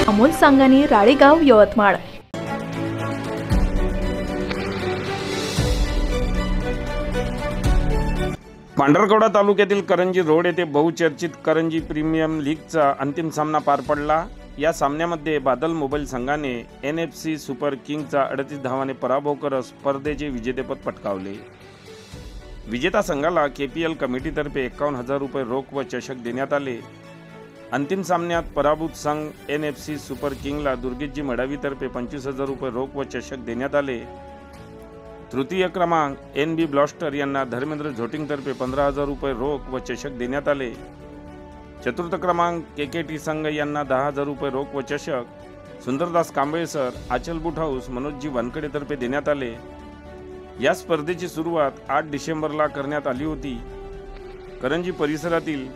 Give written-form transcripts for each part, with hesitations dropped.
अमोल सांगानी, राळेगाव, यवतमाळ। पांढरकवडा तालुक्यातील करंजी रोड येथे बहुचर्चित करंजी प्रीमियम लीगचा अंतिम सामना पार पडला। या सामन्यामध्ये बादल मोबाईल संघाने NFC सुपर किंग्सचा 38 धावांनी पराभव करत स्पर्धेचे विजेतेपद पटकावले। विजेता संघाला KPL कमिटीतर्फे 51,000 रुपये रोख व चषक देण्यात आले। अंतिम सामन्यात पराभूत संघ NFC सुपर किंगला दुर्गेशजी मडावीतर्फे 25,000 रुपये रोख व चषक देण्यात आले। तृतीय क्रमांक NB ब्लास्टर यांना धर्मेंद्र झोटिंगतर्फे 15,000 रुपये रोख व चषक देण्यात आले। चतुर्थ क्रमांक KKT संघ यांना 10,000 रुपये रोख व चषक, सुंदरदास कांबळेसर, आचल बूट हाऊस, मनोजजी वानखेडेतर्फे देण्यात आले। या स्पर्धेची सुरुवात 8 डिसेंबरला करण्यात आली होती। करंजी परिसरातील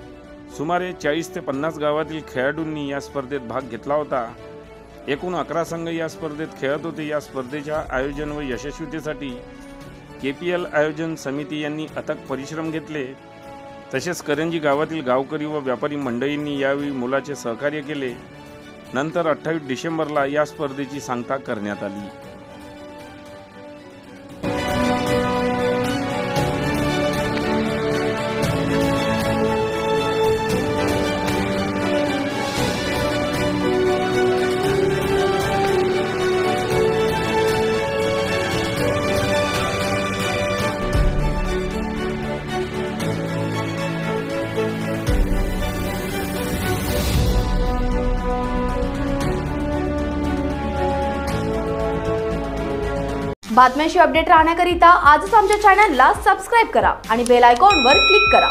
सुमारे 40 ते 50 गावातील खेळाडूंनी या स्पर्धेत भाग घेतला होता। एकूण 11 संघ या स्पर्धेत खेळत होते। या स्पर्धेच्या आयोजन व यशस्वीतेसाठी KPL आयोजन समिती यांनी अथक परिश्रम घेतले। तसेच करंजी गावातील गावकरी व व्यापारी मंडळींनी यावेळी मोलाचे सहकार्य केले। नंतर 28 डिसेंबरला या स्पर्धेची सांगता करण्यात आली। बातम्यांशी अपडेट राहण्याकरिता आजच आमच्या चॅनलला सबस्क्राइब करा आणि बेल आयकॉनवर क्लिक करा।